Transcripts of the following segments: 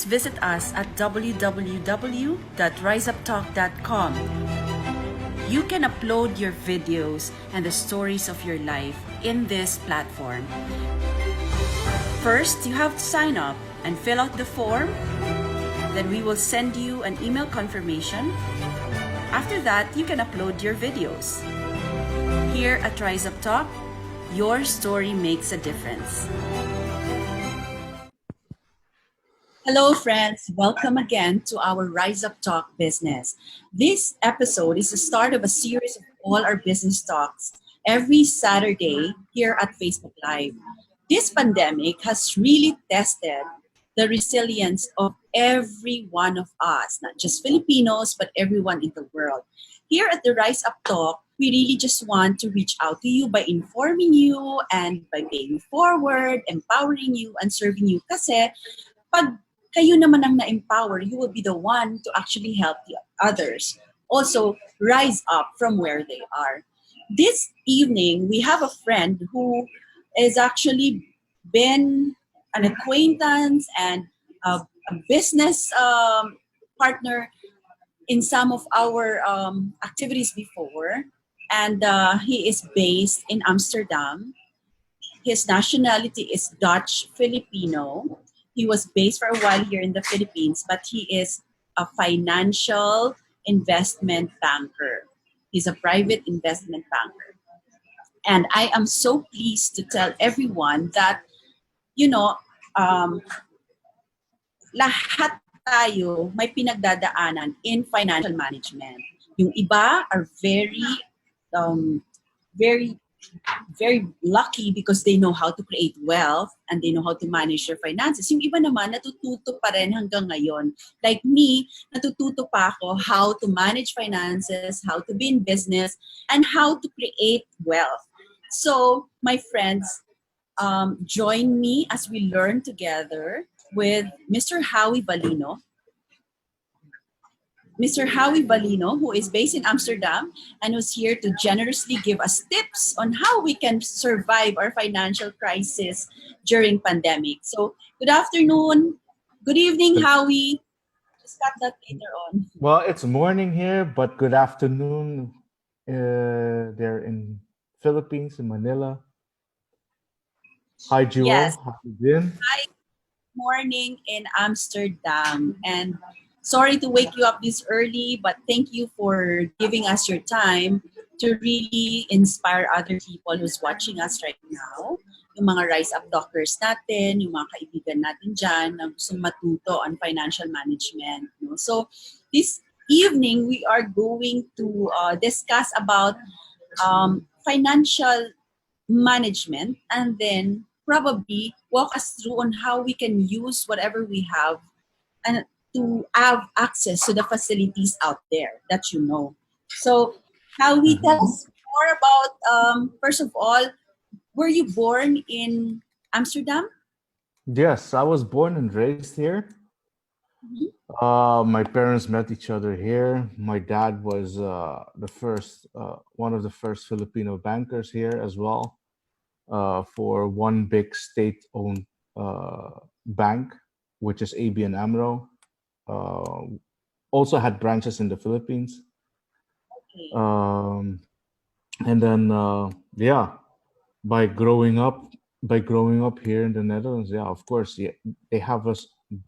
just visit us at www.riseuptalk.com. You can upload your videos and the stories of your life in this platform. First, you have to sign up and fill out the form. Then we will send you an email confirmation. After that, you can upload your videos. Here at Rise Up Talk, your story makes a difference. Hello, friends. Welcome again to our Rise Up Talk business. This episode is the start of a series of all our business talks every Saturday here at Facebook Live. This pandemic has really tested the resilience of every one of us, not just Filipinos, but everyone in the world. Here at the Rise Up Talk, we really just want to reach out to you by informing you and by paying forward, empowering you, and serving you. Kasi pag kayo naman ang na-empower, you will be the one to actually help the others. Also, rise up from where they are. This evening, we have a friend who has actually been an acquaintance and a business partner in some of our activities before. And he is based in Amsterdam. His nationality is Dutch Filipino. He was based for a while here in the Philippines, but he is a financial investment banker. He's a private investment banker. And I am so pleased to tell everyone that, lahat tayo may pinagdadaanan in financial management. Yung iba are very very lucky because they know how to create wealth and they know how to manage their finances. Yung iba naman, natututo pa rin hanggang ngayon. Like me, natututo pa ako how to manage finances, how to be in business, and how to create wealth. So, my friends, join me as we learn together with Mr. Howie Valino. Mr. Howie Valino, who is based in Amsterdam and who's here to generously give us tips on how we can survive our financial crisis during pandemic. So, good afternoon. Good evening, Howie. Discuss that later on. Well, it's morning here, but good afternoon there in Philippines, in Manila. Hi, Jewel. Yes. How you been? Hi, morning in Amsterdam. And sorry to wake you up this early, but thank you for giving us your time to really inspire other people who's watching us right now. Yung mga Rise Up Talkers natin, yung mga kaibigan natin dyan na gustong matuto on financial management. So this evening, we are going to discuss about financial management and then probably walk us through on how we can use whatever we have and to have access to the facilities out there that you know. So, how we tell us more about, first of all, were you born in Amsterdam? Yes, I was born and raised here. My parents met each other here. My dad was one of the first Filipino bankers here as well, for one big state-owned bank, which is ABN AMRO. Also had branches in the Philippines. Okay. And then by growing up here in the Netherlands, of course, they have a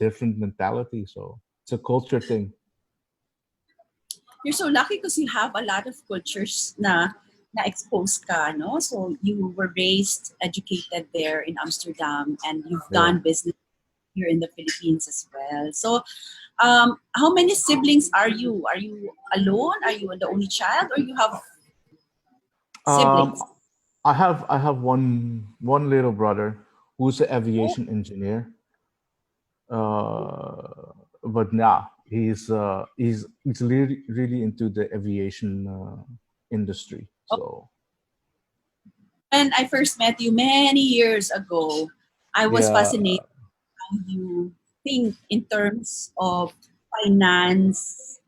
different mentality, so it's a culture thing. You're so lucky because you have a lot of cultures na exposed ka, no? So you were raised, educated there in Amsterdam, and you've done business here in the Philippines as well. So, how many siblings are you? Are you alone? Are you the only child, or you have siblings? I have one little brother who's an aviation engineer. But now he's really into the aviation industry. So when I first met you many years ago, I was fascinated how you think in terms of finance,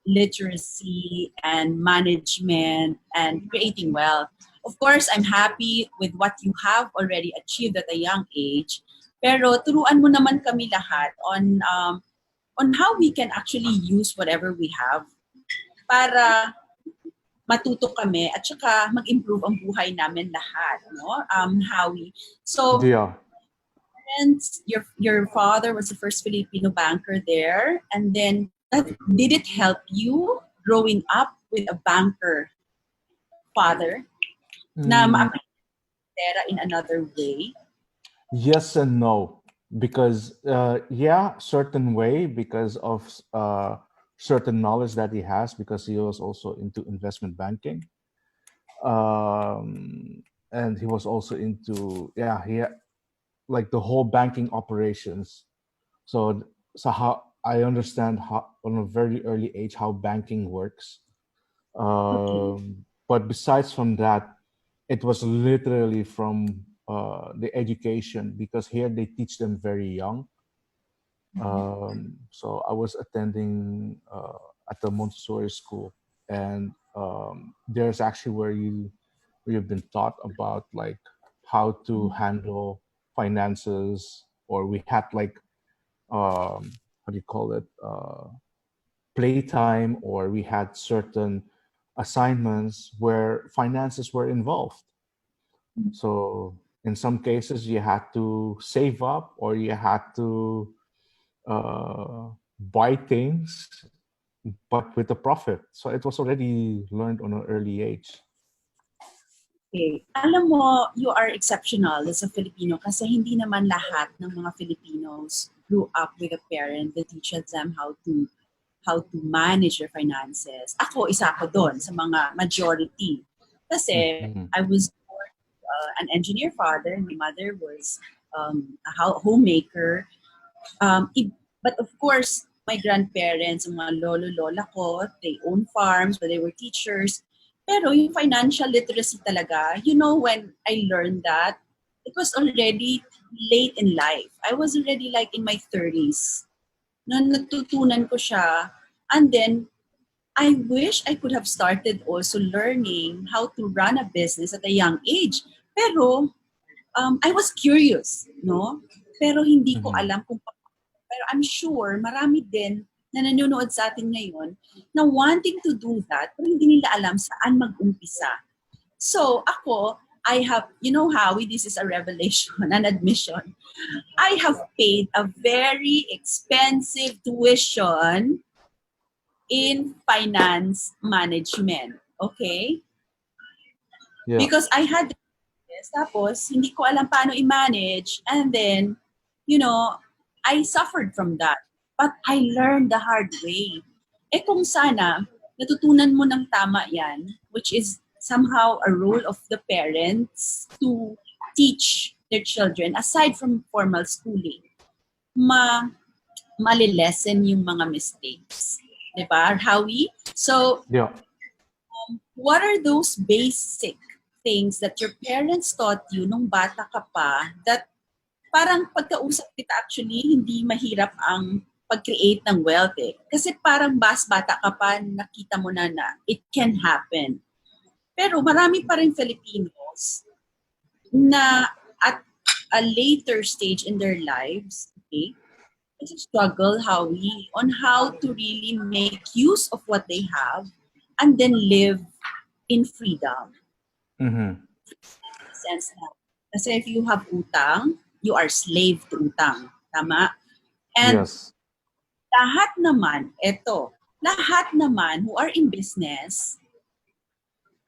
literacy, and management, and creating wealth. Of course, I'm happy with what you have already achieved at a young age. Pero turuan mo naman kami lahat on how we can actually use whatever we have para matuto kami at saka mag-improve ang buhay namin lahat, no? Howie. So, Yeah. your father was the first Filipino banker there, and then did it help you growing up with a banker father na Mm, ma-appreciate in another way? yes and no, because yeah, certain way because of certain knowledge that he has, because he was also into investment banking, and he was also into, yeah, he like the whole banking operations. So so how I understand how on a very early age how banking works. Okay. But besides from that, it was literally from the education, because here they teach them very young. So I was attending at the Montessori school, and there's actually where you've been taught about like how to handle finances, or we had like how do you call it, playtime, or we had certain assignments where finances were involved. So in some cases, you had to save up, or you had to buy things, but with a profit. So it was already learned on an early age. Okay. Alam mo, you are exceptional as a Filipino kasi hindi naman lahat ng mga Filipinos grew up with a parent that teaches them how to manage their finances. Ako, isa ako doon sa mga majority. Kasi Mhm. I was born an engineer father. My mother was a homemaker. But of course, my grandparents, ang mga lolo, lola ko, they own farms, but they were teachers. Pero yung financial literacy talaga, when I learned that, it was already late in life. I was already like in my 30s. Na natutunan ko siya. And then, I wish I could have started also learning how to run a business at a young age. Pero, I was curious, no? Pero hindi ko Mhm. alam kung pero I'm sure marami din na nanonood sa atin ngayon na wanting to do that pero hindi nila alam saan mag-umpisa. So ako, I have, Howie, this is a revelation, an admission. I have paid a very expensive tuition in finance management. Okay? Yeah. Because I had this, tapos hindi ko alam paano i-manage, and then, I suffered from that. But I learned the hard way. Eh kung sana, natutunan mo ng tama yan, which is somehow a role of the parents to teach their children, aside from formal schooling, ma malilesen yung mga mistakes. Diba, Howie? So, Yeah. what are those basic things that your parents taught you nung bata ka pa that parang pagkausap kita actually hindi mahirap ang pag-create ng wealth eh. Kasi parang bata ka pa, nakita mo na it can happen. Pero marami pa rin Filipinos na at a later stage in their lives, okay, it's a struggle on how to really make use of what they have and then live in freedom. Hmm. Sense na. Kasi if you have utang, you are slave to utang. Tama? And Yes. lahat naman who are in business,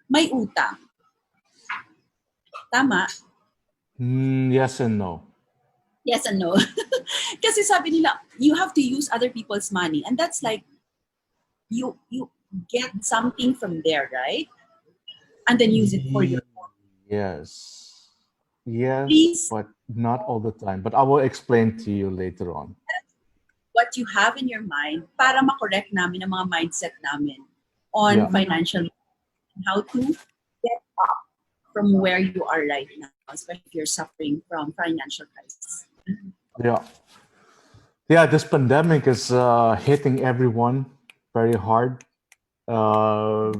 may utang. Tama? Yes and no. Yes and no. Kasi sabi nila, you have to use other people's money. And that's like, you get something from there, right? And then use it for your own. Yes. Yes, Please, but not all the time. But I will explain to you later on. what you have in your mind para makorek namin ang mga mindset namin on Yeah. financial and how to get up from where you are right now, especially if you're suffering from financial crisis. Yeah. Yeah, this pandemic is hitting everyone very hard. Uh,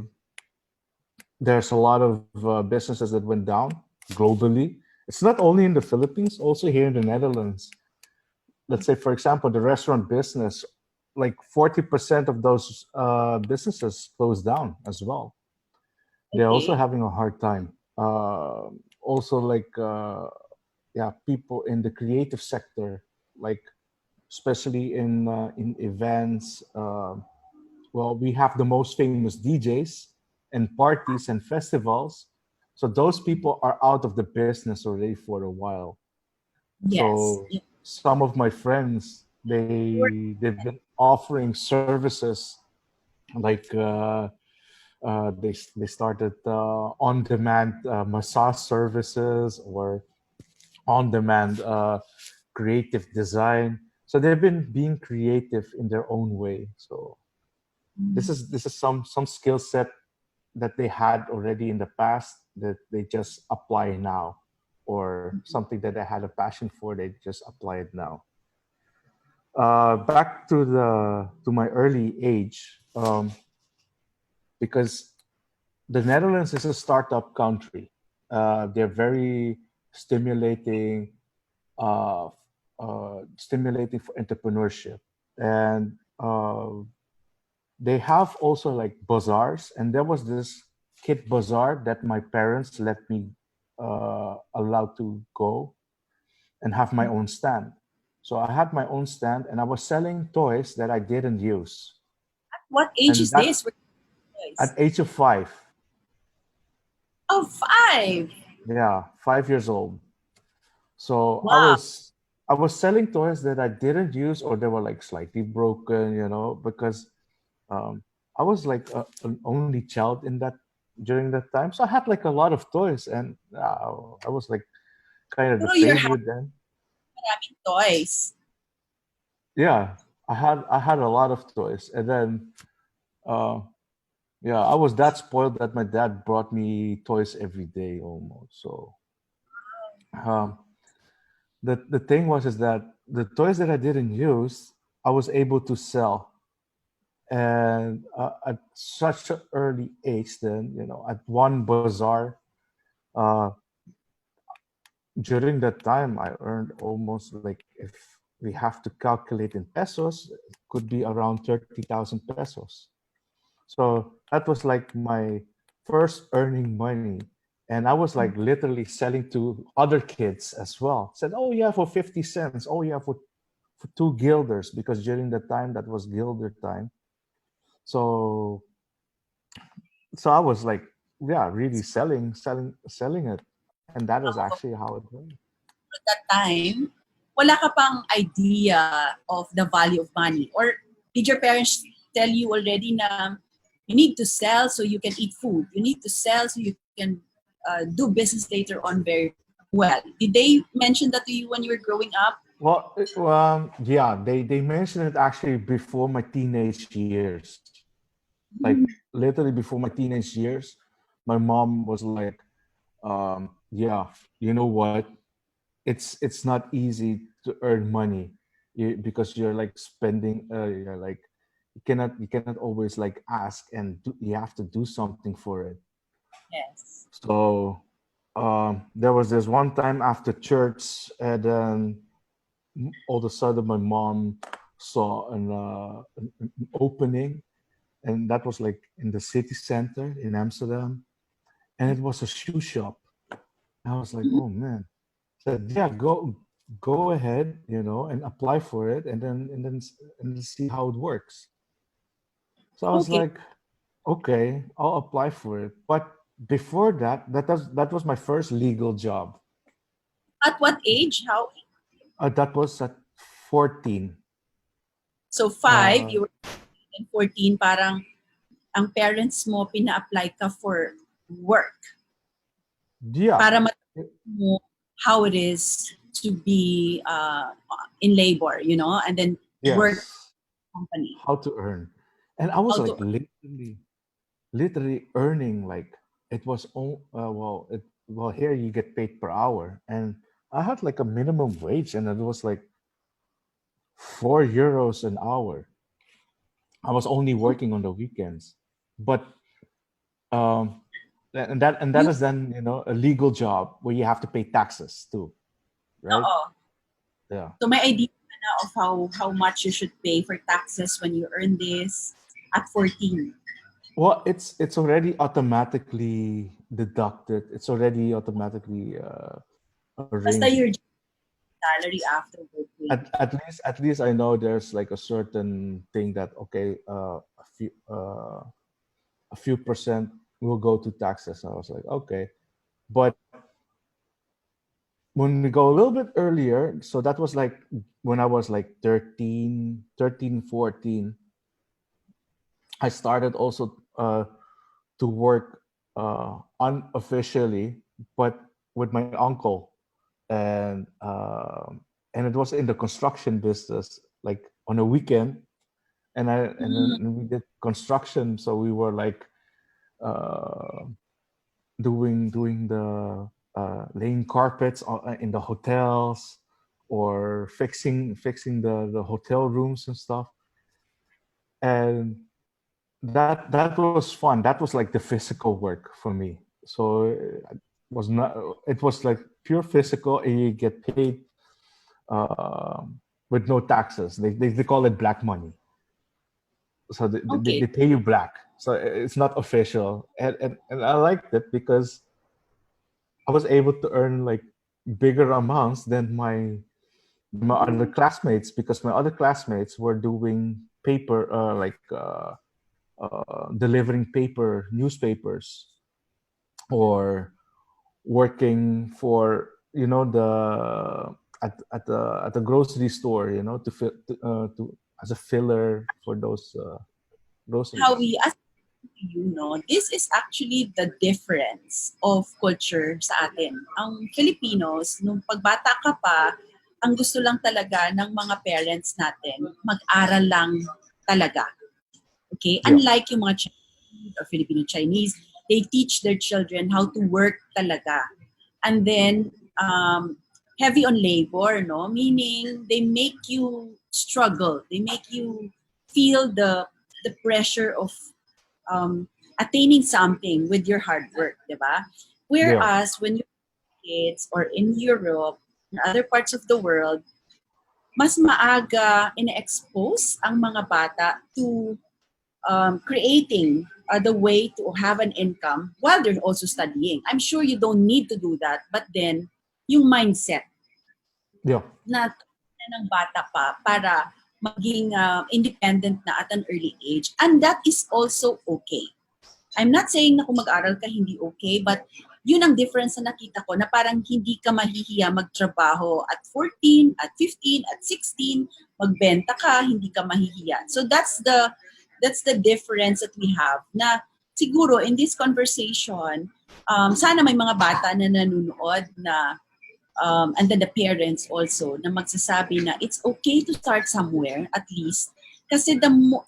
there's a lot of businesses that went down globally, It's not only in the Philippines, also here in the Netherlands. Let's say, for example, the restaurant business, like 40% of those businesses closed down as well. They're also Okay. having a hard time. Also, like, yeah, people in the creative sector, like especially in events. Well, we have the most famous DJs and parties and festivals. So those people are out of the business already for a while. Yes. So some of my friends, they've been offering services like they started on demand massage services or on demand creative design. So they've been being creative in their own way. So this is some skill set that they had already in the past that they just apply now, or something that they had a passion for, they just apply it now. Back to my early age, because the Netherlands is a startup country. They're very stimulating, uh, stimulating for entrepreneurship, and they have also like bazaars. And there was this kid bazaar that my parents let me allowed to go and have my own stand. So I had my own stand, and I was selling toys that I didn't use, What age and is that this for at boys? age of 5. Oh, 5. Yeah, 5 years old. So Wow. I was selling toys that I didn't use, or they were like slightly broken, because um, I was like an only child in that during that time. So I had like a lot of toys, and I was like kind of the So you're favorite then. having toys. Yeah, I had a lot of toys, and then uh, yeah, I was that spoiled that my dad brought me toys every day almost. So um, the thing was is that the toys that I didn't use, I was able to sell. And at such an early age, then at one bazaar, uh, during that time, I earned almost, like, if we have to calculate in pesos, it could be around 30,000 pesos. So that was like my first earning money. And I was like literally selling to other kids as well. Said, oh yeah, for 50 cents. Oh yeah, for 2 guilders, because during the time that was guilder time. So so I was like, yeah, really selling it. And that is Ako, actually how it went. at that time, wala ka pang idea of the value of money? Or did your parents tell you already na you need to sell so you can eat food? You need to sell so you can do business later on very well. Did they mention that to you when you were growing up? Well, yeah, they mentioned it actually before my teenage years. Like literally before my teenage years, my mom was like, yeah, you know what? It's not easy to earn money, because you're like spending. You're like you cannot always like ask, and you have to do something for it. Yes. So there was this one time after church, and then all of a sudden my mom saw an opening, and that was like in the city center in Amsterdam, and it was a shoe shop. I was like, Mhm. oh man. Said, yeah, go ahead, and apply for it, and then see how it works. So I was Okay. like, okay, I'll apply for it. But before that, that was my first legal job. At what age? How? That was at 14. So 5, Uh, you were in 14, parang ang parents mo pina-apply ka for work yeah, para mo how it is to be in labor, and then work yes, company. how to earn, and I was How like to literally earning, like, it was all well, here you get paid per hour, and I had like a minimum wage, and it was like €4 an hour. I was only working on the weekends, but um, And that You, is then, a legal job where you have to pay taxes too, right? oo. Yeah. So may idea ka na of how much you should pay for taxes when you earn this at 14. Well, it's already automatically deducted. It's already automatically Basta arranged. your salary after working. At least I know there's like a certain thing that, okay, a few percent will go to taxes. I was like, okay, but when we go a little bit earlier, so that was like when I was like 14. I started also to work unofficially, but with my uncle, and it was in the construction business, like on a weekend, and Mm, then we did construction, so we were like uh, doing the laying carpets in the hotels, or fixing the hotel rooms and stuff, and that was fun. That was like the physical work for me. So was not it was like pure physical, and you get paid with no taxes. They call it black money. So they okay. pay you black. So it's not official, and I liked it because I was able to earn like bigger amounts than my other classmates, because my other classmates were doing paper, delivering paper newspapers, or working for, at the grocery store, to as a filler for those How groceries. we, as you know, this is actually the difference of culture sa atin. Ang Filipinos, nung pagbata ka pa, ang gusto lang talaga ng mga parents natin, mag-aral lang talaga. Okay? Yeah, Unlike yung mga Chinese or Filipino Chinese, they teach their children how to work talaga. And then, heavy on labor, no? Meaning, they make you struggle. They make you feel the pressure of um, attaining something with your hard work, di ba? yeah, Whereas when you're kids or in Europe, in other parts of the world, mas maaga ina-expose ang mga bata to creating the way to have an income while they're also studying. I'm sure you don't need to do that, but then yung mindset yeah, na ng bata pa para maging independent na at an early age. And that is also okay. I'm not saying na kung mag-aral ka hindi okay, but yun ang difference na nakita ko na parang hindi ka mahihiya magtrabaho at 14, at 15, at 16, magbenta ka, hindi ka mahihiya. So that's the difference that we have na siguro in this conversation, sana may mga bata na nanonood na and then the parents also na magsasabi na it's okay to start somewhere at least kasi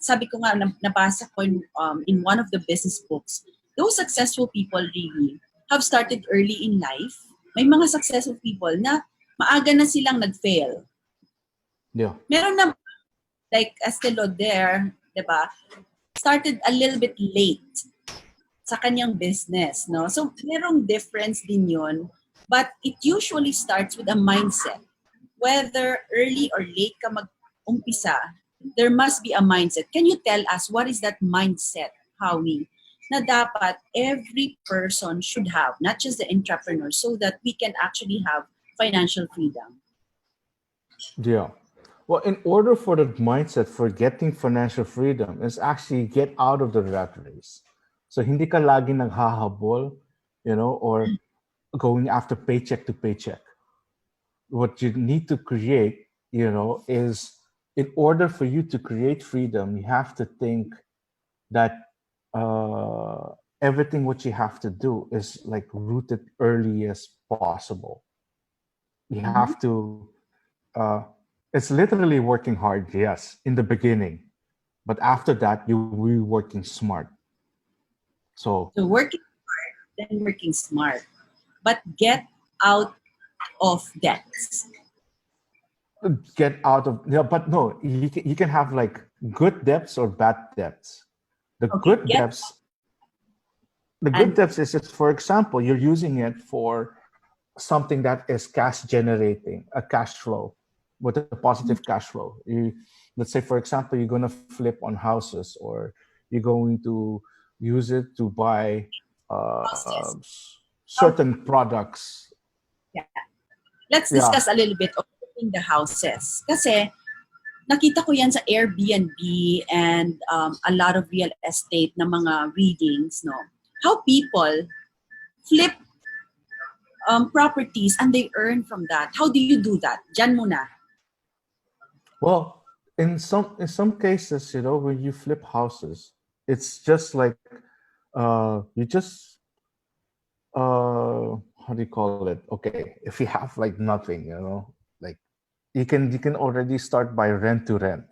sabi ko nga nabasa ko in one of the business books, those successful people really have started early in life. May mga successful people na maaga na silang nag-fail. yeah, Meron na like Estee Lauder, 'di ba? Started a little bit late sa kanyang business, no? So, merong difference din yun, but it usually starts with a mindset. Whether early or late ka mag-umpisa, there must be a mindset. Can you tell us what is that mindset, Howie, na dapat every person should have, not just the entrepreneur, so that we can actually have financial freedom? yeah. Well, in order for the mindset for getting financial freedom is actually get out of the rat race. So hindi ka lagi naghahabol, or going after paycheck to paycheck. What you need to create, is, in order for you to create freedom, you have to think that uh, everything what you have to do is like rooted early as possible. You Mm-hmm. have to. Uh, it's literally working hard, yes, in the beginning, but after that, you will be working smart. So So working hard, then working smart, but get out of debts. get out of, yeah, but no, you can have like good debts or bad debts. The Okay, good debts, The good And tips is if, for example, you're using it for something that is cash generating, a cash flow with a positive cash flow. Let's say, for example, you're going to flip on houses, or you're going to use it to buy houses, how, certain products. yeah. Let's Yeah. discuss a little bit of flipping the houses. Kasi nakita ko yan sa Airbnb and a lot of real estate na mga readings, no? How people flip properties and they earn from that. How do you do that? Diyan muna. Well, in some cases, when you flip houses, it's just like you just how do you call it? Okay, if you have like nothing, like you can already start by rent to rent.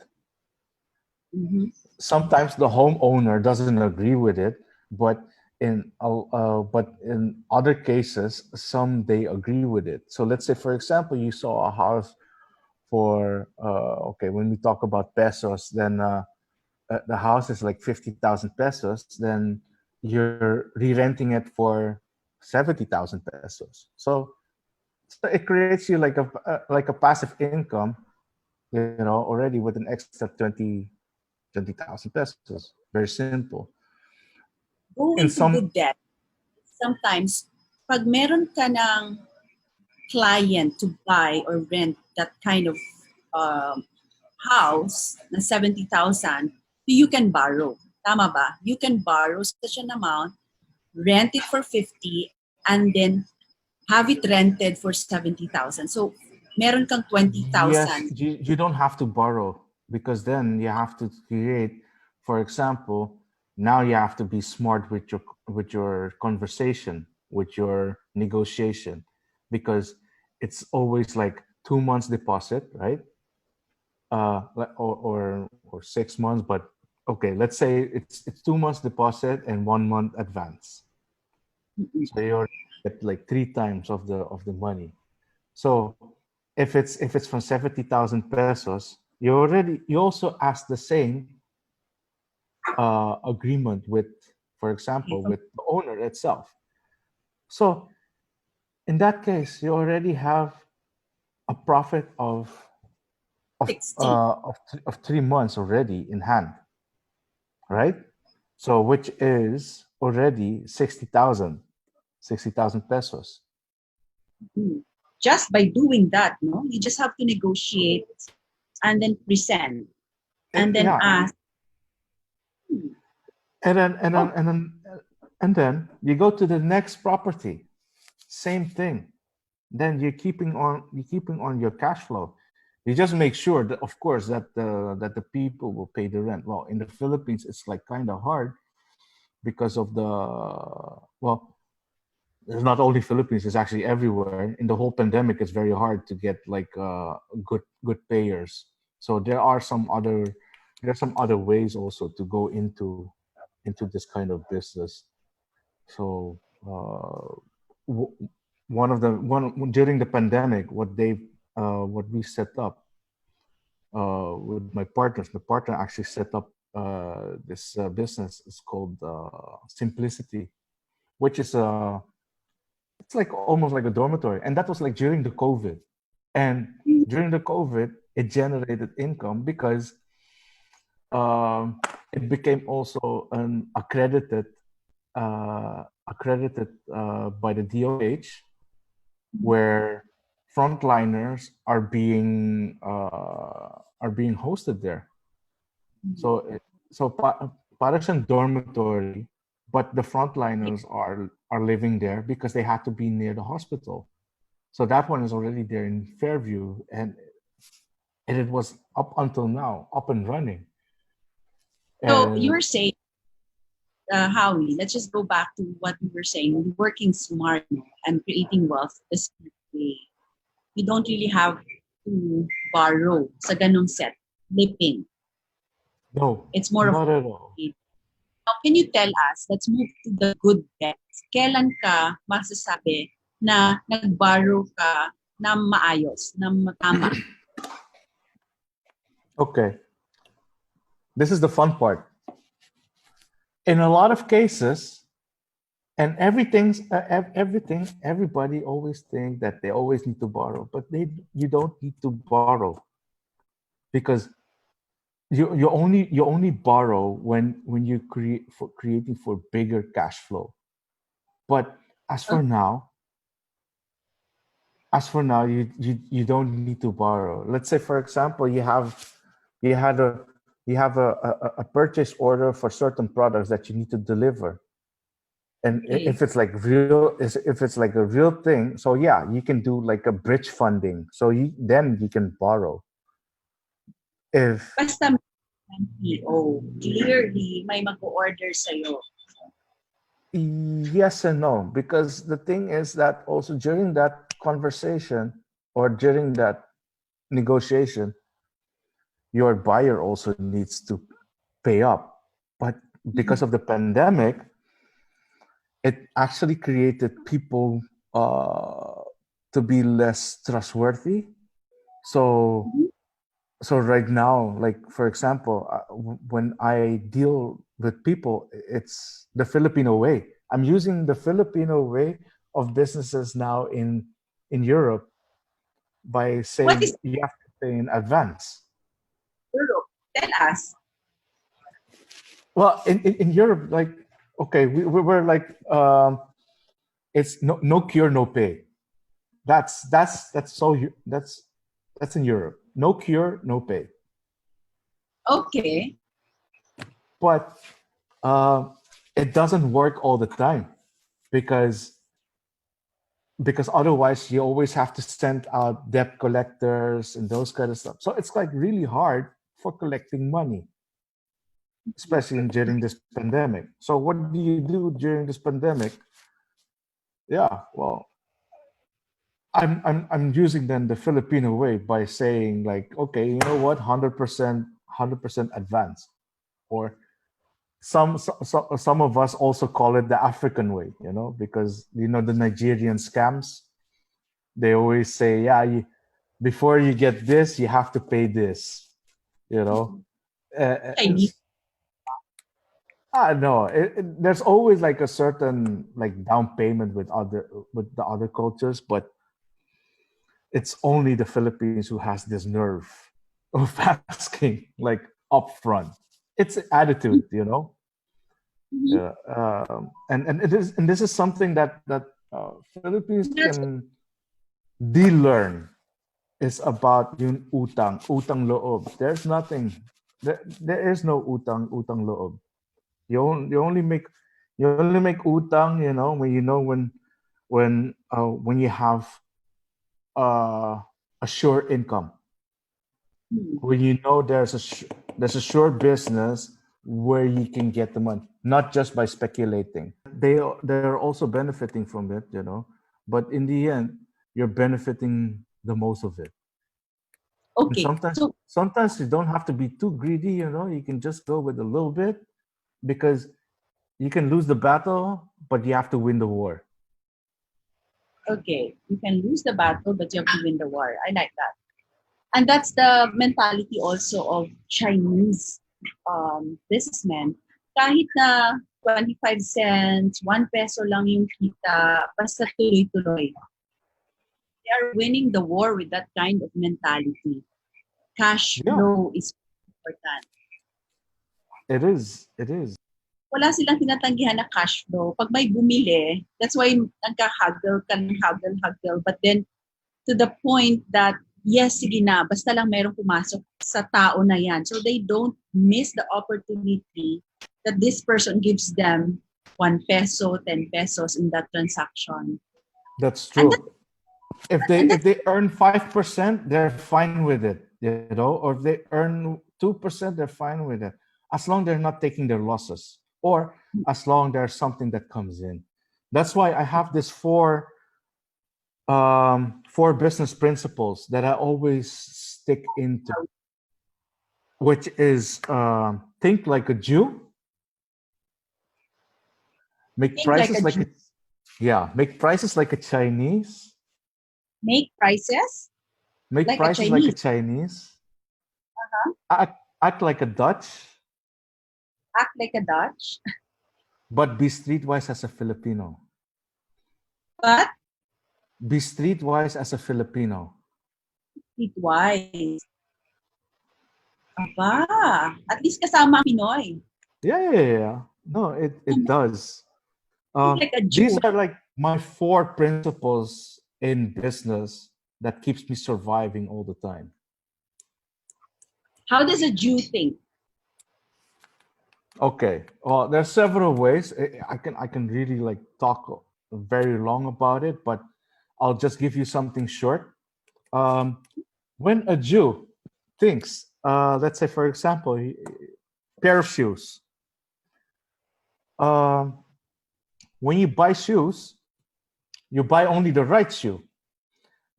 Mm-hmm. Sometimes the homeowner doesn't agree with it, but in other cases, some they agree with it. So let's say, for example, you saw a house for okay, when we talk about pesos, then the house is like 50,000 pesos, then you're re-renting it for 70,000 pesos. So it creates you like a passive income, already with an extra 20,000 pesos. Very simple. In Going to some, good debt, sometimes pag meron ka ng client to buy or rent that kind of um, house na 70,000, you can borrow. Tama ba? You can borrow such an amount, rent it for 50, and then have it rented for 70,000. So, meron kang yes, 20,000. you don't have to borrow, because then you have to create, for example, now you have to be smart with your conversation, with your negotiation, because it's always like 2 months deposit, right? Or 6 months, but okay, let's say it's 2 months deposit and 1 month advance. So you already get like three times of the money. So if it's from 70,000 pesos, you also ask the same agreement with, for example, with the owner itself. So in that case, you already have a profit of 60. 3 months already in hand, right? So which is already 60,000 pesos. Mm. Just by doing that, no? You just have to negotiate and then present and then Yeah, ask. Hmm, and then and then oh, and then and then you go to the next property, same thing. Then you're keeping on your cash flow. You just make sure that, of course, that the people will pay the rent. Well, in the Philippines, it's like kind of hard because of the, well, it's not only Philippines, it's actually everywhere. In the whole pandemic, it's very hard to get like good payers. So there are some other ways also to go into this kind of business. So w- one during the pandemic, what we set up with my partners. My partner actually set up this business. It's called Simplicity, which is it's like almost like a dormitory, and that was like during the COVID. And during the COVID, it generated income because it became also an accredited by the DOH, where frontliners are being hosted there. So para siyang dormitory, but the frontliners are living there because they had to be near the hospital. So that one is already there in Fairview, and it was up until now up and running. so you And were saying, Howie, let's just go back to what we were saying. Working smart and creating wealth the smart way. You don't really have to borrow sa ganong set. Flipping. no, It's more of not at all. it. Now, can you tell us, let's move to the good debts. Kailan ka masasabi na nag-borrow ka na maayos, na tama? Okay, this is the fun part. In a lot of cases, And everything, everybody always think that they always need to borrow, but you don't need to borrow, because you only borrow when you creating for bigger cash flow. But as for Okay. now, you don't need to borrow. Let's say, for example, you had a you have a purchase order for certain products that you need to deliver. And if Okay. it's like if it's like a real thing, so yeah, you can do like a bridge funding, so you can borrow. If Basta may MPO, clearly may mag-order sa'yo. Yes and no, because the thing is that also during that conversation or during that negotiation, your buyer also needs to pay up. But because Mhm. of the pandemic, it actually created people uh, to be less trustworthy. So Mhm. so right now, like for example, when I deal with people, it's the Filipino way. I'm using the Filipino way of businesses now in Europe by What saying is you have to pay in advance. Europe? Tell us. Well, in Europe, like okay, we're like it's no cure, no pay. That's so that's in Europe. No cure, no pay. Okay. But uh, it doesn't work all the time, because otherwise you always have to send out debt collectors and those kind of stuff. So it's like really hard for collecting money, especially during this pandemic. So what do you do during this pandemic? Yeah, well, I'm using then the Filipino way by saying like, okay, you know what, 100% advance, or some of us also call it the African way, because the Nigerian scams. They always say, yeah, before you get this, you have to pay this. You know, Chinese. I know there's always like a certain like down payment with the other cultures, but it's only the Philippines who has this nerve of asking like upfront. It's attitude. Mhm. Yeah, and this is something that Philippines That's can de-learn. Is about yung utang loob. There's nothing. There is no utang loob. You only make utang, when you have a sure income, hmm. when you know there's a sure business where you can get the money, not just by speculating. They're also benefiting from it. But in the end, you're benefiting the most of it. And Okay. sometimes you don't have to be too greedy. You can just go with a little bit, because you can lose the battle, but you have to win the war. Okay. You can lose the battle, but you have to win the war. I like that. And that's the mentality also of Chinese businessmen. Kahit na 25 cents, 1 peso lang yung kita, basta tuloy-tuloy. They are winning the war with that kind of mentality. Cash Yeah, flow is important. it is. It is. Wala silang tinatanggihan na cash flow. Pag may bumili, that's why nagka-haggle ka ng haggle. But then, to the point that, yes, sige na, basta lang merong pumasok sa tao na yan. So they don't miss the opportunity that this person gives them 1 peso, 10 pesos in that transaction. That's And that, true. If they and if that's they earn 5%, they're fine with it. Or if they earn 2%, they're fine with it, as long they're not taking their losses, or as long there's something that comes in. That's why I have this four business principles that I always stick into, which is think like a Jew, make think like prices a like Jew. a yeah, make prices like a Chinese, Make prices make like a prices like a Chinese. Chinese, Uh-huh. act like a Dutch, Act like a Dutch. but be streetwise as a Filipino. But Be streetwise as a Filipino. streetwise. Aba, at least kasama ang Pinoy. Yeah. No, it does. Like a These Jew. are like my four principles in business that keeps me surviving all the time. How does a Jew think? Okay. Well, there's several ways. I can really like talk very long about it, but I'll just give you something short. Um, when a Jew thinks, let's say for example, pair of shoes. Um, when you buy shoes, you buy only the right shoe.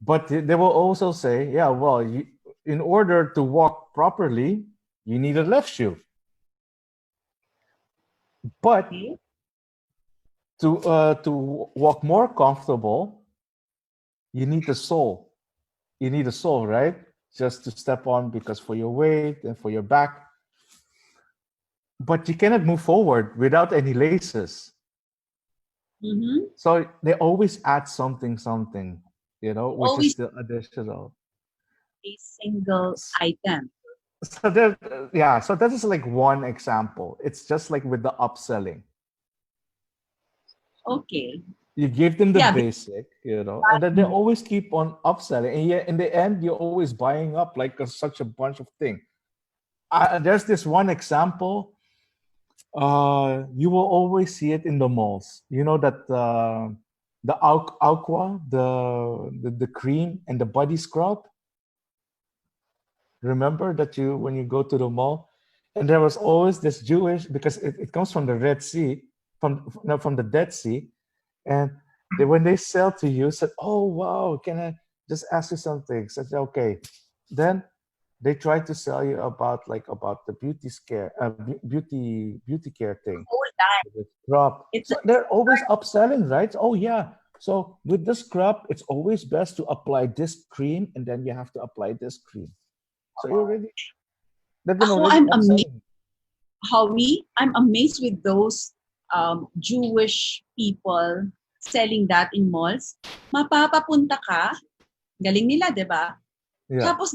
But they will also say, yeah, well, in order to walk properly, you need a left shoe. But Okay. to walk more comfortable, you need the sole. You need a sole, right? Just to step on because for your weight and for your back. But you cannot move forward without any laces. Mm-hmm. So they always add something, which is Always still additional. a single item. So there, yeah. So that is like one example. It's just like with the upselling. Okay. You give them the Yeah, basic, and then they always keep on upselling, and yet in the end, you're always buying up like such a bunch of things. There's this one example. You will always see it in the malls. You know that the aqua, the cream and the body scrub. Remember that you when you go to the mall, and there was always this Jewish because it comes from the Red Sea, no, from the Dead Sea, and when they sell to you, said, "Oh wow, can I just ask you something?" Said, "Okay." Then they try to sell you about the beauty scare, beauty care thing, whole time. the scrub. It's a So they're always upselling, right? Oh yeah. So with the scrub, it's always best to apply this cream, and then you have to apply this cream. So they've been ako, already I'm amazed, upselling. Howie. I'm amazed with those Jewish people selling that in malls. Mapapapunta ka, galing nila, di ba? Yeah. Tapos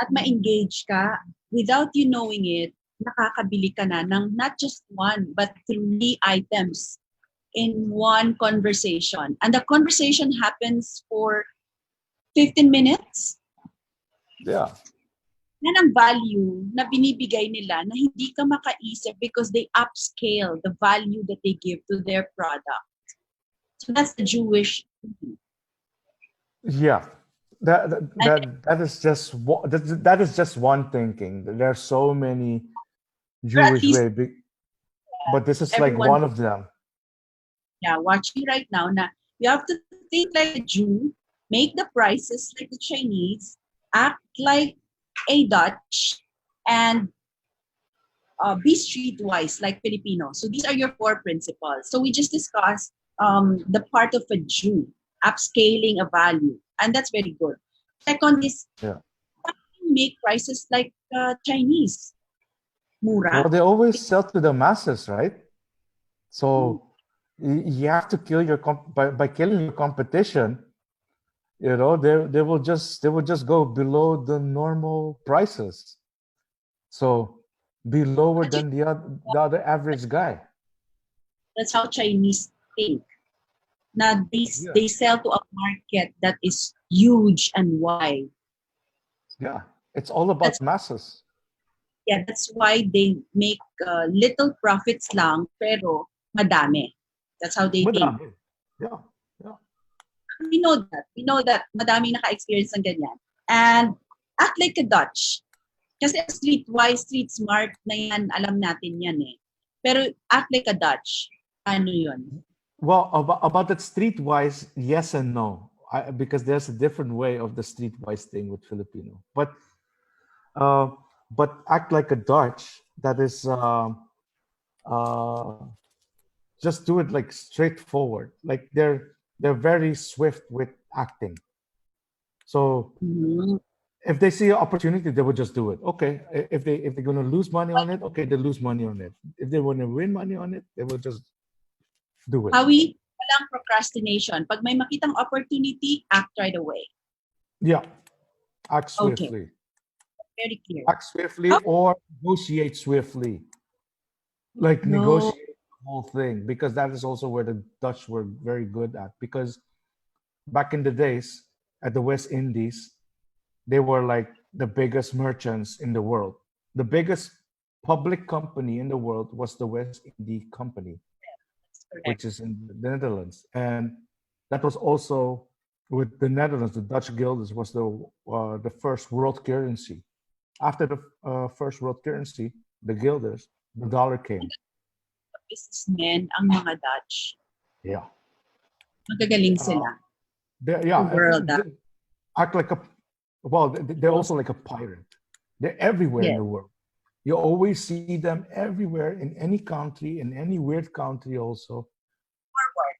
at ma-engage ka without you knowing it, nakakabili ka na ng not just one but three items in one conversation. And the conversation happens for 15 minutes. Yeah. Yan ang value na binibigay nila na hindi ka makaisip because they upscale the value that they give to their product. So that's the Jewish thing. Yeah. And That is just that is just one thinking. There are so many or at Jewish least way, but this is like everyone, one of them. yeah, watching right now na you have to think like a Jew, make the prices like the Chinese, act like a Dutch, and be streetwise like Filipino. So these are your four principles. So we just discussed the part of a Jew, upscaling a value, and that's very good. Second is Yeah. make prices like Chinese, Well, mura. they always sell to the masses, right? Mm. So you have to kill your by killing your competition. They will just go below the normal prices. So be lower But you, than the other average guy. that's how Chinese think. Now Yeah. they sell to a market that is huge and wide. Yeah. It's all That's about masses. yeah, that's why they make little profits lang pero madami. That's how they think. Madami. Yeah. Yeah. We know that. We know that madami naka-experience ng ganyan. And act like a Dutch. Kasi streetwise, street smart na yan, alam natin yan eh. Pero act like a Dutch. Ano yun? Well, about that streetwise, yes and no. Because there's a different way of the streetwise thing with Filipino. Uh, but act like a Dutch. That is uh, just do it like straightforward. Like they're very swift with acting. So Mhm. if they see an opportunity, they would just do it. Okay, if they're gonna lose money on it, okay, they lose money on it. If they want to win money on it, they will just do it. Howie, walang procrastination. Pag may makitang opportunity, act right away. Yeah, act Okay, swiftly, very clear. act swiftly, How or negotiate swiftly. Like no, negotiate the whole thing, because that is also where the Dutch were very good at. Because back in the days at the West Indies, they were like the biggest merchants in the world. The biggest public company in the world was the West Indie Company, that's correct. which is in the Netherlands. And that was also with the Netherlands, the Dutch guilders was the first world currency. After the first world currency, the guilders, the dollar came. Businessmen, ang mga Dutch. Yeah. Magagaling Uh, sila. yeah, The world, they act like a, well, they're also also, like a pirate. They're everywhere in yes, the world. You always see them everywhere in any country, in any weird country also. forward.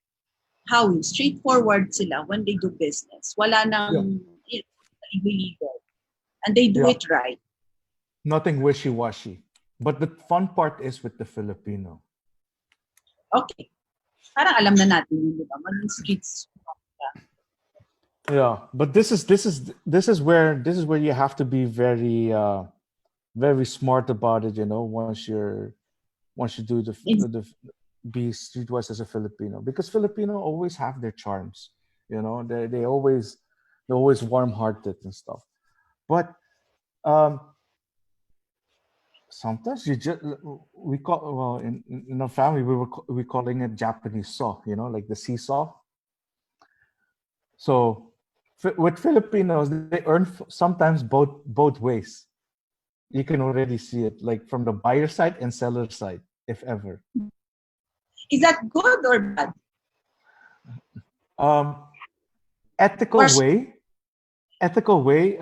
Howie, straightforward sila when they do business. Wala Yeah. nang illegal. And they do Yeah. it right. Nothing wishy-washy. But the fun part is with the Filipino. Okay. Parang alam na natin yun, di ba? Maging streets. Yeah. But this is where you have to be very very smart about it, once you do the be streetwise as a Filipino, because Filipino always have their charms. They always warm-hearted and stuff. But um, sometimes you just we call well in our family we calling it Japanese saw, like the seesaw. So with Filipinos, they earn sometimes both ways. You can already see it, like from the buyer side and seller side, if ever. Is that good or bad? Um, Or ethical way, ethical way.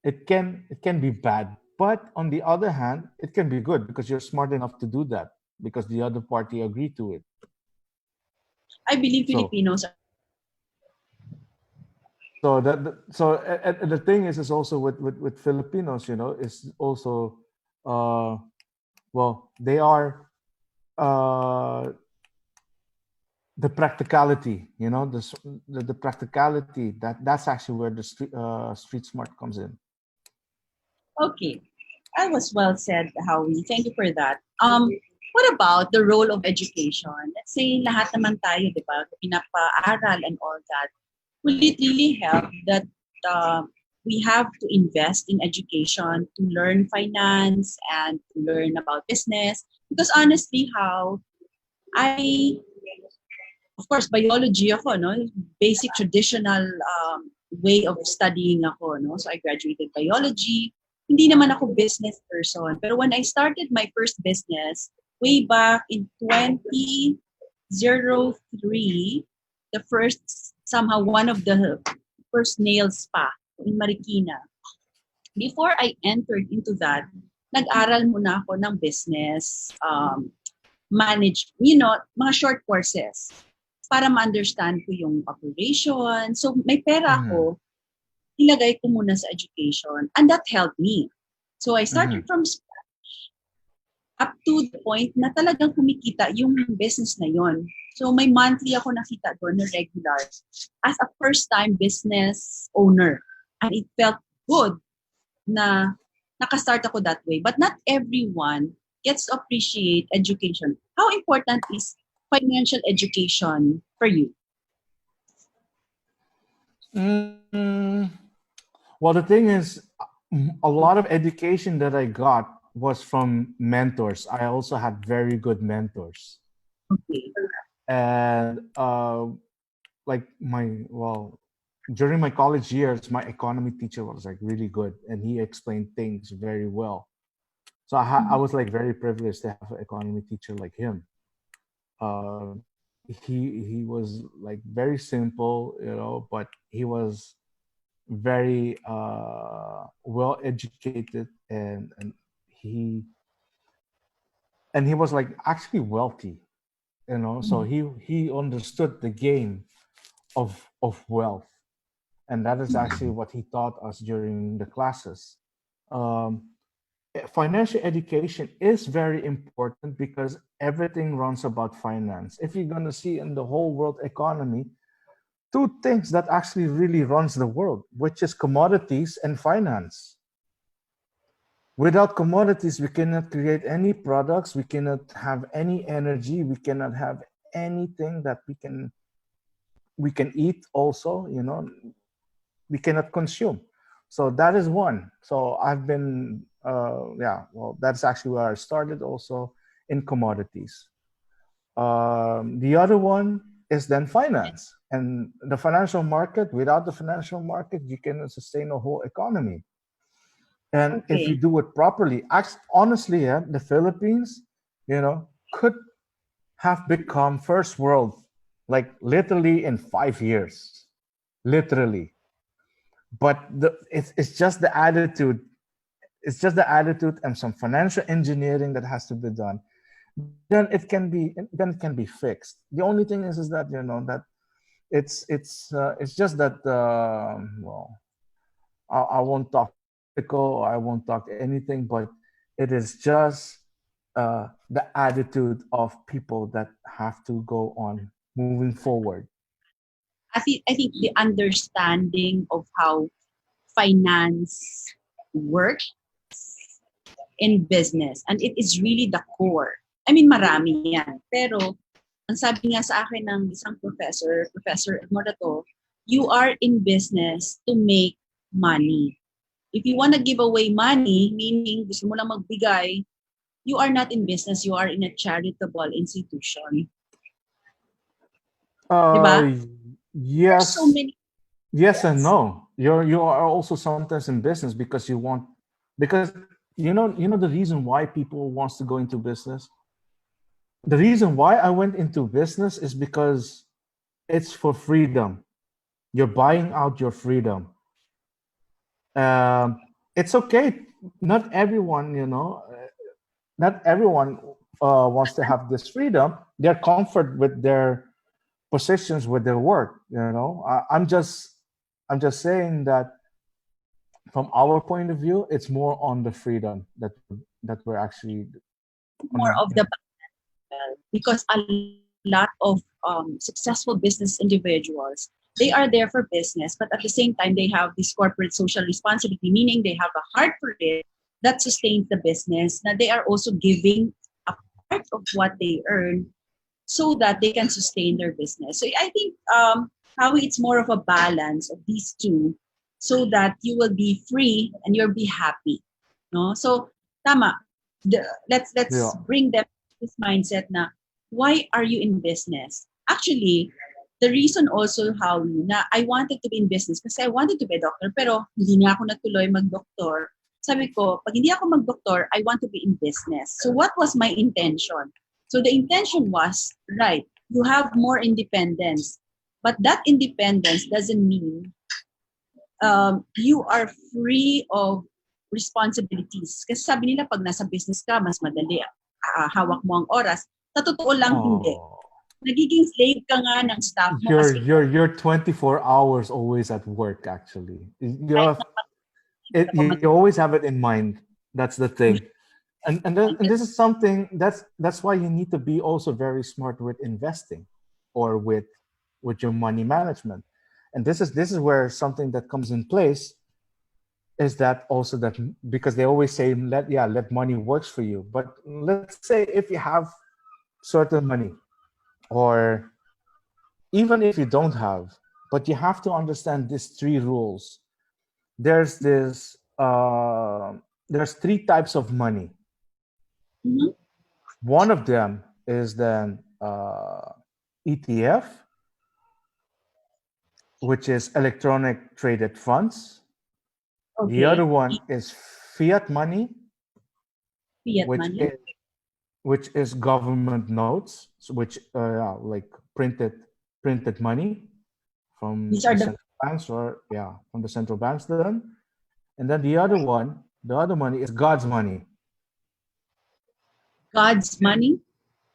It can be bad, but on the other hand, it can be good because you're smart enough to do that because the other party agreed to it. I believe So Filipinos are so the thing is also with Filipinos, is also uh they are uh the practicality, the practicality, that's actually where the street smart comes in. okay. I was well said, Howie. Thank you for that. What about the role of education? Let's say lahat naman tayo, di ba? Pinapaaral and all that. Will it really help that uh, we have to invest in education to learn finance and to learn about business? Because honestly, how I, of course, biology ako, no? Basic traditional way of studying ako, no? So I graduated biology. Hindi naman ako business person. Pero when I started my first business, way back in 2003, the first, somehow one of the first nail spa in Marikina. Before I entered into that, nag-aral muna ako ng business, manage, mga short courses para ma-understand ko yung operation. So may pera Mm-hmm. ako, ilagay ko muna sa education and that helped me. So I Mm-hmm. started from up to the point na talagang kumikita yung business na yon. So may monthly ako nakita doon na regular as a first-time business owner. And it felt good na nakastart ako that way. But not everyone gets to appreciate education. How important is financial education for you? Mm, well, the thing is, a lot of education that I got was from mentors. I also had very good mentors. Okay. And like during my college years, my economy teacher was like really good, and he explained things very well. So I was like very privileged to have an economy teacher like him. Uh, he was like very simple, but he was very well educated, he he was like actually wealthy, so he understood the game of wealth. and that is actually what he taught us during the classes. Um, Financial education is very important because everything runs about finance. If you're going to see in the whole world economy, two things that actually really runs the world, which is commodities and finance. Without commodities, we cannot create any products, we cannot have any energy, we cannot have anything that we can eat also, we cannot consume. So that is one. So I've been yeah, well, that's actually where I started also in commodities. The other one is then finance, and the financial market. Without the financial market, you cannot sustain a whole economy. And if you Okay. do it properly, honestly, yeah, the Philippines, could have become first world, like literally in 5 years, literally. But it's just the attitude. It's just the attitude and some financial engineering that has to be done. Then it can be fixed. The only thing is that it's just that well, I won't talk political, I won't talk anything, but it is just the attitude of people that have to go on moving forward. I think the understanding of how finance works in business, and it is really the core. I mean, marami yan. Pero, ang sabi nga sa akin ng isang professor, Professor Morato, you are in business to make money. If you want to give away money, meaning gusto mo lang magbigay, you are not in business, you are in a charitable institution. Di ba? Uh, There are so yes, many yes, and yes. no. You are also sometimes in business because because the reason why people wants to go into business. The reason why I went into business is because it's for freedom. You're buying out your freedom. It's okay. Not everyone, not everyone wants to have this freedom. They're comfort with their positions with their work. I'm just saying that from our point of view, it's more on the freedom that we're actually More on. of the because a lot of successful business individuals, they are there for business, but at the same time they have this corporate social responsibility, meaning they have a heart for it that sustains the business. Now they are also giving a part of what they earn so that they can sustain their business. So I think how it's more of a balance of these two, so that you will be free and you'll be happy. No, so tama. Let's Yeah. bring them this mindset na why are you in business? Actually, the reason also how na I wanted to be in business kasi I wanted to be a doctor pero hindi na ako natuloy mag-doktor. Sabi ko, pag hindi ako mag-doktor, I want to be in business. So what was my intention? So the intention was, right, you have more independence. But that independence doesn't mean you are free of responsibilities. Kasi sabi nila, pag nasa business ka, mas madali hawak mo ang oras. Sa totoo lang, hindi. Oh, Nagiging slave ka nga ng staff mo you're kasi you're you're 24 hours always at work. Actually, kahit na hindi ka you pa always have it in mind. That's the thing. And mag- this is something that's why you need to be also very smart with investing or with your money management. And this is where something that comes in place is that also that because they always say let money works for you. But let's say if you have certain money, or even if you don't have, but you have to understand these three rules. There's this there's three types of money. Mhm. One of them is then ETF, which is electronic traded funds. The other Okay. one is fiat money, Fiat which money. is which is government notes, which like printed money from These the are the central banks, or from the central banks then. And then the other money is God's money. God's money.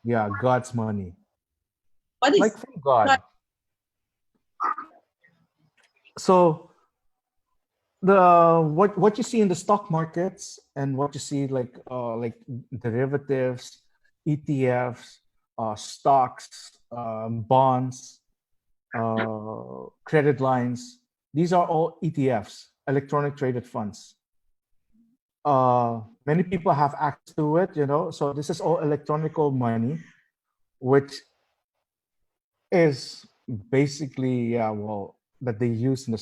Yeah, God's money, What like is from God? God. So the what you see in the stock markets and what you see like derivatives, ETFs, stocks, bonds, credit lines. These are all ETFs, electronic traded funds. Many people have access to it, you know. So this is all electronical money, which is basically, yeah, well, that they use in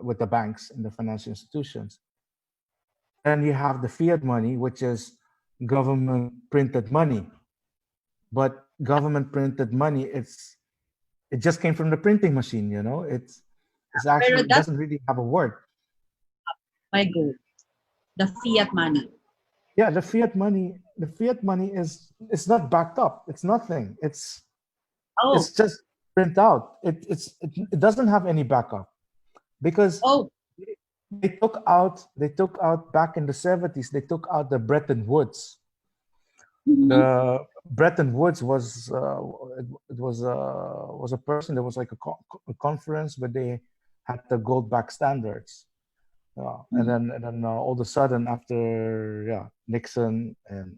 with the banks and the financial institutions. Then you have the fiat money, which is government printed money. But government printed money, it just came from the printing machine, you know. It's Pero actually, it that's doesn't really have a word. my goal, the fiat money. Yeah, the fiat money is, it's not backed up. It's nothing. Oh, It's just print out. It doesn't have any backup because oh, they took out back in the 70s, they took out the Bretton Woods. mhm. The Bretton Woods was was a person. There was like a conference where they had the gold back standards. And then all of a sudden, after, yeah, Nixon and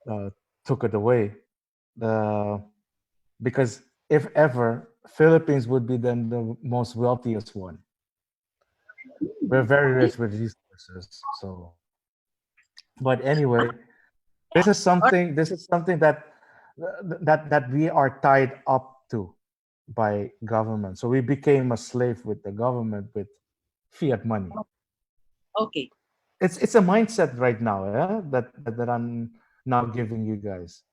uh, took it away, the because if ever, Philippines would be then the most wealthiest one. We're very Okay. rich with resources. So, but anyway, Or this is something that we are tied up to by government. So we became a slave with the government with fiat money. okay. It's a mindset right now, yeah, that I'm now giving you guys.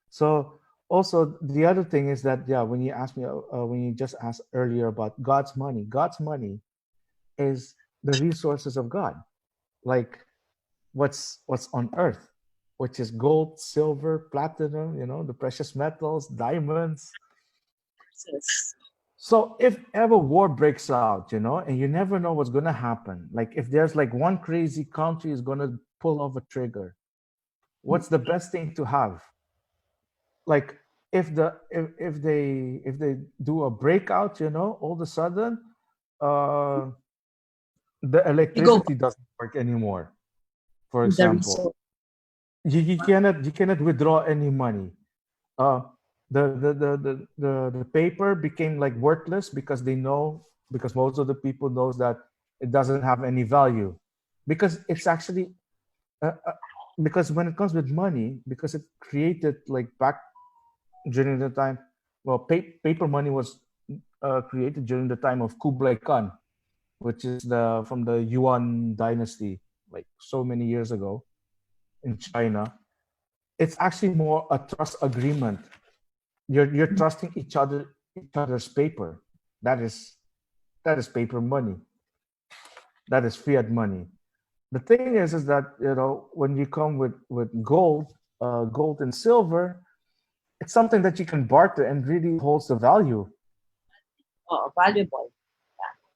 So also the other thing is that, yeah, when you ask me when you just asked earlier about God's money is the resources of God, like what's on earth, which is gold, silver, platinum, you know, the precious metals, diamonds. Sis. So if ever war breaks out, you know, and you never know what's going to happen, like if there's like one crazy country is going to pull off a trigger, what's the best thing to have? Like if they do a breakout, you know, all of a sudden uh the You go electricity doesn't work anymore, for to the example. resort. You cannot withdraw any money. uh the paper became like worthless because they know, because most of the people knows that it doesn't have any value, because it's actually uh, uh, because when it comes with money, because it created like back during the time, well, paper money was created during the time of Kublai Khan, which is the from the Yuan dynasty, like so many years ago in China. It's actually more a trust agreement. You're trusting each other's paper. That is that is paper money. That is fiat money. The thing is that, you know, when you come with gold and silver, it's something that you can barter and really holds the value. Oh, valuable.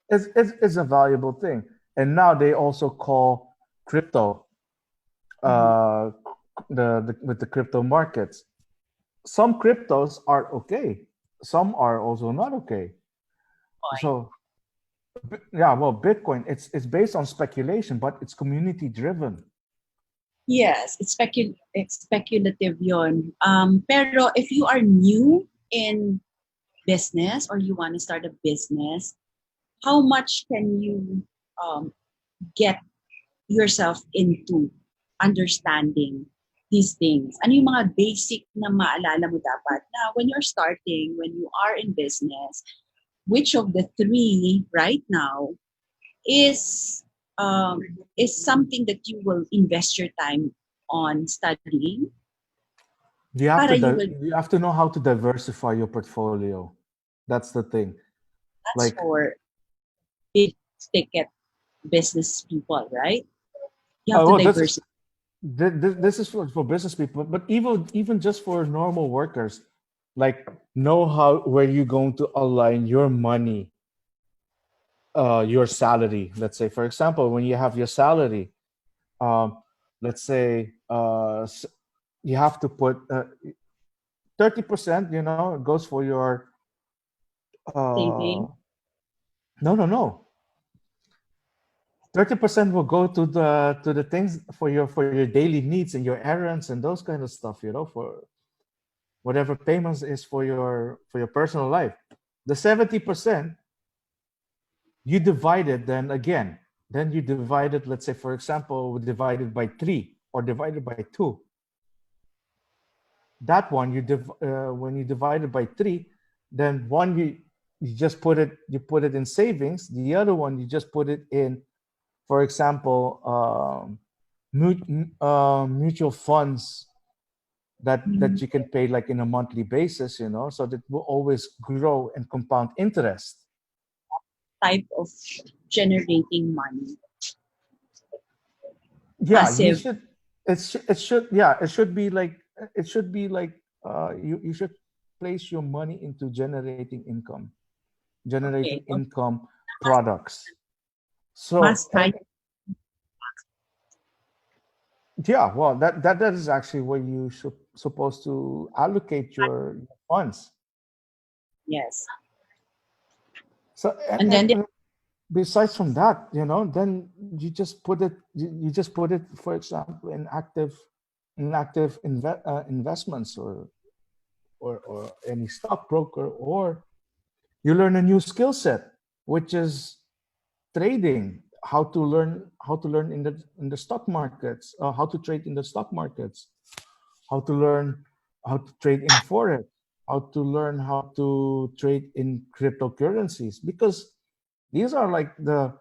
It's a valuable thing. And now they also call crypto, Mhm. uh, with the crypto markets. Some cryptos are okay. Some are also not okay. Fine. So yeah, well, Bitcoin, it's based on speculation, but it's community driven. Yes, it's speculative yon. Pero if you are new in business or you want to start a business, how much can you um, get yourself into understanding these things? Ano yung mga basic na maalala mo dapat na when you're starting, when you are in business, which of the three right now is um, is something that you will invest your time on studying para you will You have to know how to diversify your portfolio. That's the thing. that's Like, for big ticket business people, right? You have to well, this is diversify. this is for business people, but even just for normal workers, like know how where you're going to align your money, your salary. Let's say, for example, when you have your salary, um, let's say you have to put 30%. You know, goes for your uh, Saving. No, no, no. 30% will go to the things for your daily needs and your errands and those kind of stuff, for whatever payments is for your personal life. The 70% you divide it, then you divide it, let's say for example, we divide it by 3 or divided by 2. That one when you divide it by 3, then one you just put it in savings. The other one you just put it in, for example, mutual funds that you can pay like in a monthly basis, so that will always grow and compound interest. Type of generating money. Yeah, you Passive. should. It should. Yeah, it should be like you should place your money into generating Okay. Okay. income products. So Must hire. yeah, well, that is actually where you should supposed to allocate your funds. Yes. So And then and besides from that, then you just put it, for example, in active investments, or any stockbroker, or you learn a new skill set, which is trading, how to learn in the stock markets, how to trade in the stock markets, how to learn how to trade in forex, how to learn how to trade in cryptocurrencies, because these are like the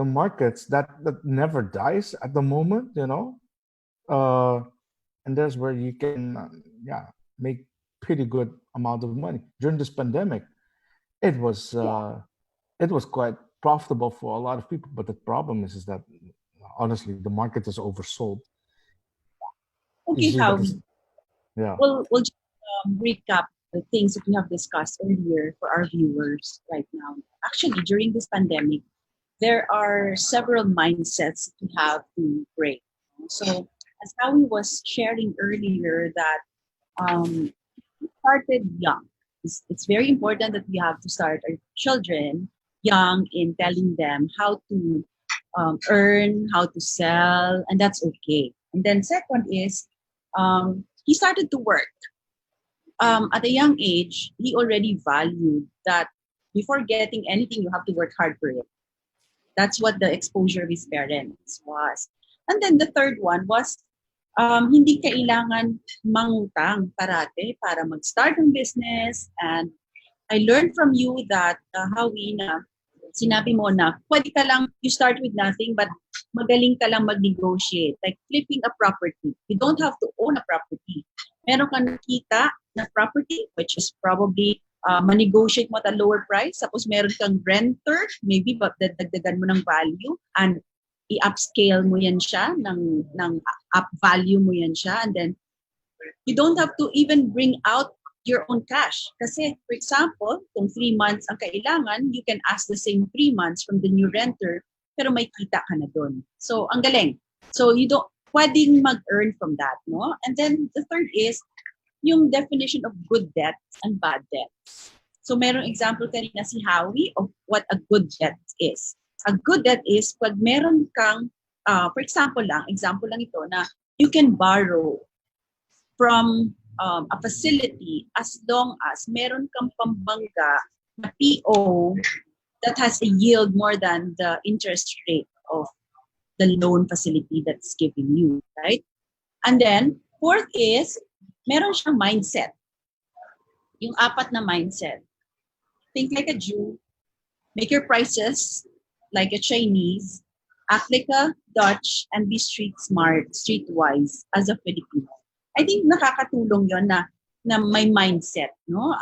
markets that never dies at the moment, uh, and that's where you can yeah, make pretty good amount of money. During this pandemic, it was yeah. uh, it was quite profitable for a lot of people, but the problem is that honestly the market is oversold. You Okay, see how that we yeah. we'll just recap the things that we have discussed earlier for our viewers right now. Actually, during this pandemic, there are several mindsets we have to break. So, as Howie was sharing earlier, that um, started young. It's very important that we have to start our children young in telling them how to earn, how to sell, and that's okay. And then second is he started to work. At a young age, he already valued that before getting anything, you have to work hard for it. That's what the exposure of his parents was. And then the third one was hindi kailangan mangutang parate para mag-start ng business. And I learned from you that, Howie, na sinabi mo na pwede ka lang, you start with nothing, but magaling ka lang mag-negotiate. Like flipping a property. You don't have to own a property. Meron kang nakita na property, which is probably ma-negotiate mo at a lower price. Tapos meron kang renter, maybe dagdagan mo ng value, and i-upscale mo yan siya, ng up value mo yan siya, and then you don't have to even bring out your own cash. Kasi, for example, kung 3 months ang kailangan, you can ask the same 3 months from the new renter, pero may kita ka na doon. So, ang galing. So, you don't, pwedeng mag-earn from that, no? And then, the third is, yung definition of good debt and bad debt. So, merong example kanina si Howie of what a good debt is. A good debt is pag meron kang, for example lang ito, na you can borrow from a facility as long as meron kang pambangga na PO that has a yield more than the interest rate of the loan facility that's giving you, right? And then, fourth is, meron siyang mindset. Yung apat na mindset. Think like a Jew, make your prices like a Chinese, act like a Dutch, and be street smart, streetwise as a Filipino. I think nakakatulong yon na may mindset, no?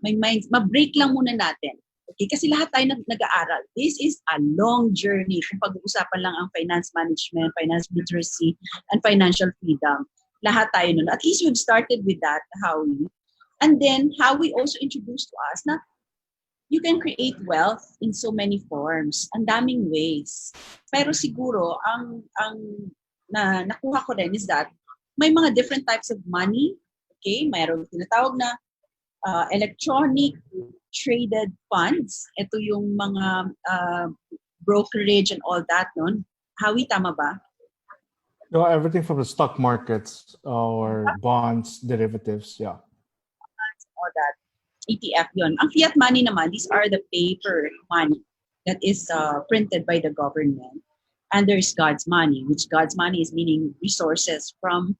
Ma-break lang muna natin. Okay, kasi lahat tayo nag-aaral. This is a long journey kung pag-uusapan lang ang finance management, finance literacy, and financial freedom. Lahat tayo nun. At least we've started with that, Howie. And then, Howie also introduced to us na you can create wealth in so many forms. Ang daming ways. Pero siguro, ang nakuha ko rin is that may mga different types of money. Okay? Mayroon tinatawag na electronic, traded funds. Ito yung mga brokerage and all that, no? Howie, tama ba? No, everything from the stock markets or bonds, derivatives. Yeah. All that. ETF yon. Ang fiat money naman, these are the paper money that is printed by the government. And there's God's money, which God's money is meaning resources from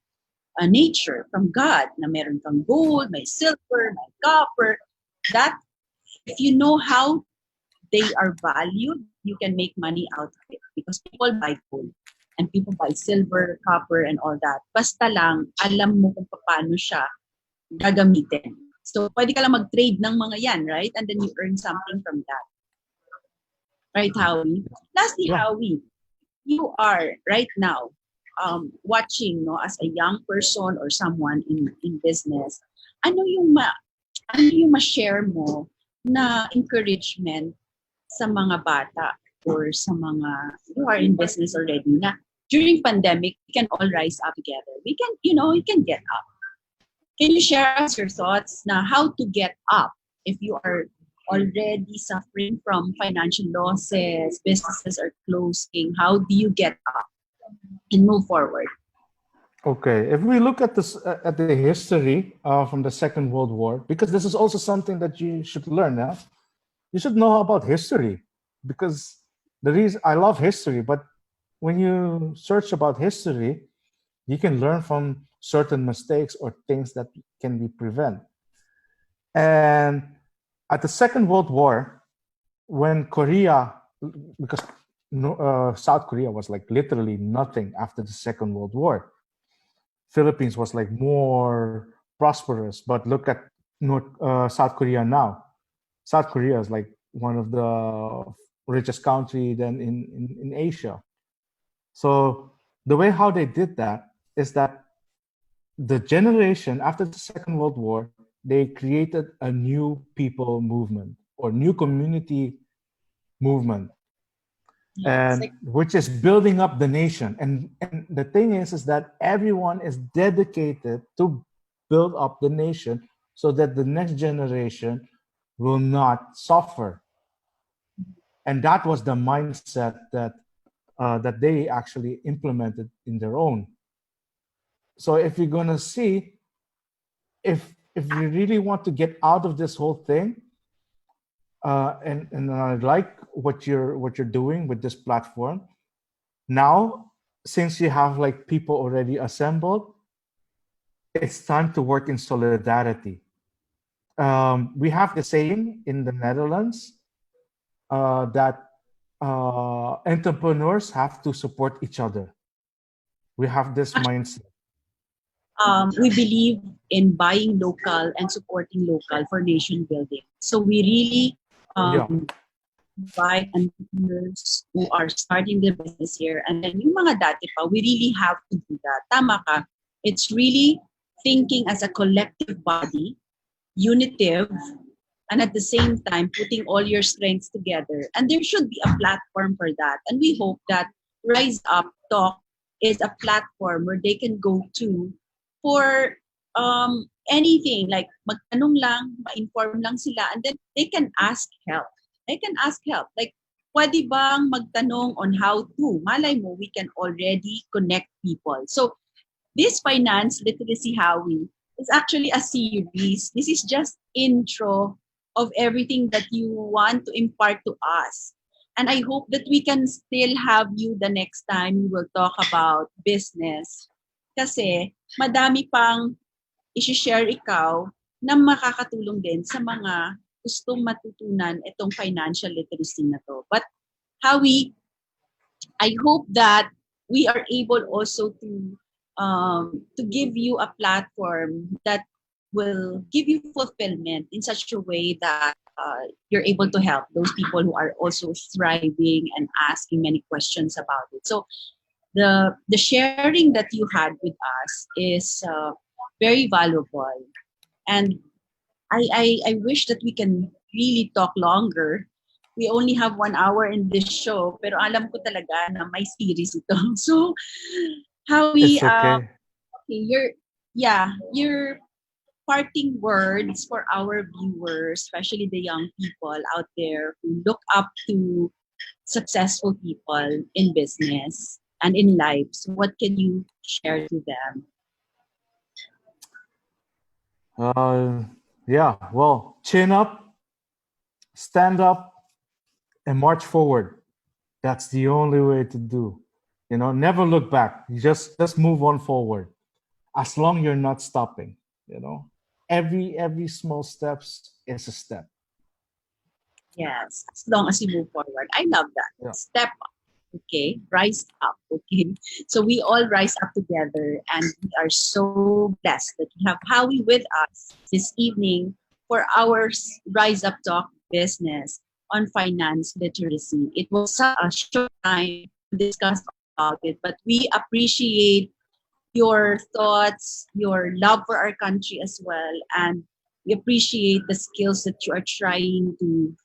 nature, from God, na meron kang gold, may silver, may copper. That, if you know how they are valued, you can make money out of it because people buy gold and people buy silver, copper, and all that. Basta lang, alam mo kung paano siya gagamitin. So, pwede ka lang mag-trade ng mga yan, right? And then you earn something from that. Right, Howie? Lastly, Yeah. Howie, you are right now watching, no, as a young person or someone in business, ano yung ma-share mo na encouragement sa mga bata or sa mga who are in business already na during pandemic, we can all rise up together. We can, you can get up. Can you share us your thoughts na how to get up if you are already suffering from financial losses, businesses are closing? How do you get up and move forward? Okay, if we look at this at the history from the Second World War, because this is also something that you should learn now. You should know about history because the reason I love history, but when you search about history, you can learn from certain mistakes or things that can be prevented. And at the Second World War, when Korea, because South Korea was like literally nothing after the Second World War, Philippines was like more prosperous. But look at South Korea now. South Korea is like one of the richest country then in Asia. So the way how they did that is that the generation after the Second World War, they created a new people movement or new community movement, Yes. and which is building up the nation. And the thing is that everyone is dedicated to build up the nation so that the next generation will not suffer. And that was the mindset that they actually implemented in their own. So if you're gonna see, if you really want to get out of this whole thing, and I like what you're doing with this platform. Now, since you have like people already assembled, it's time to work in solidarity. We have the saying in the Netherlands that entrepreneurs have to support each other. We have this mindset. We believe in buying local and supporting local for nation building. So we really Yeah, invite entrepreneurs who are starting their business here. And then yung mga dati pa, we really have to do that. Tama ka. It's really thinking as a collective body, unitive, and at the same time putting all your strengths together. And there should be a platform for that. And we hope that Rise Up Talk is a platform where they can go to for anything, like magtanong lang, ma-inform lang sila, and then they can ask help. They can ask help. Like, pwede bang magtanong on how to? Malay mo, we can already connect people. So, this Finance Literacy Howie is actually a series. This is just intro of everything that you want to impart to us. And I hope that we can still have you the next time we will talk about business. Kasi madami pang i-share ikaw na makakatulong din sa mga gustong matutunan itong financial literacy na to. But Howie, I hope that we are able also to give you a platform that will give you fulfillment in such a way that you're able to help those people who are also thriving and asking many questions about it. So the sharing that you had with us is very valuable, and I wish that we can really talk longer. We only have 1 hour in this show, pero alam ko talaga na may series ito. So, how we, it's okay. okay, you're parting words for our viewers, especially the young people out there who look up to successful people in business and in life? So what can you share to them? Uh, yeah, well, chin up, stand up, and march forward. That's the only way to do. Never look back. You just move on forward. As long you're not stopping, you know. Every small steps is a step. Yes, as long as you move forward. I love that. Yeah. Step up, okay? Rise up, okay? So we all rise up together, and we are so blessed that we have Howie with us this evening for our Rise Up Talk business on finance literacy. It was such a short time to discuss about it, but we appreciate your thoughts, your love for our country as well, and we appreciate the skills that you are trying to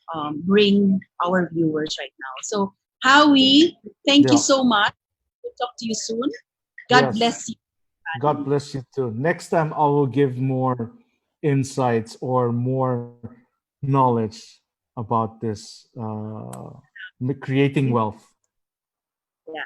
bring our viewers right now. So, Howie, thank you Yeah. so much. We'll talk to you soon. God Yes. bless you. God bless you too. Next time I will give more insights or more knowledge about this creating wealth. Yeah.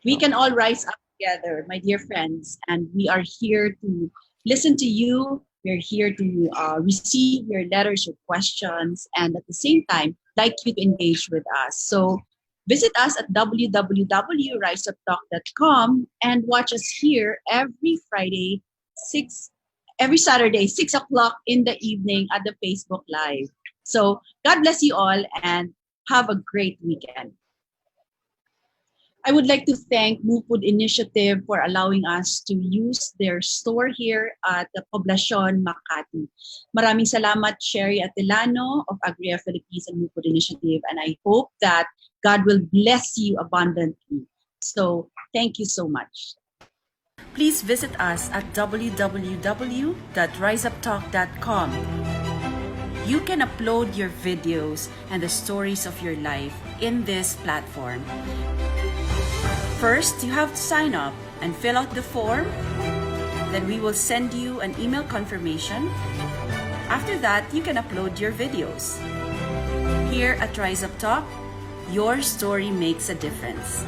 We Yeah. can all rise up together, my dear friends, and we are here to listen to you. We're here to receive your letters, your questions, and at the same time, like you to engage with us. So visit us at www.riseuptalk.com and watch us here every Friday, 6 every Saturday, 6 o'clock in the evening at the Facebook Live. So God bless you all and have a great weekend. I would like to thank Mupud Initiative for allowing us to use their store here at the Poblacion, Makati. Maraming salamat, Sherry Atilano of Agria Philippines and Mupud Initiative, and I hope that God will bless you abundantly. So, thank you so much. Please visit us at www.riseuptalk.com. You can upload your videos and the stories of your life in this platform. First, you have to sign up and fill out the form. Then we will send you an email confirmation. After that, you can upload your videos. Here at Rise Up Talk, your story makes a difference.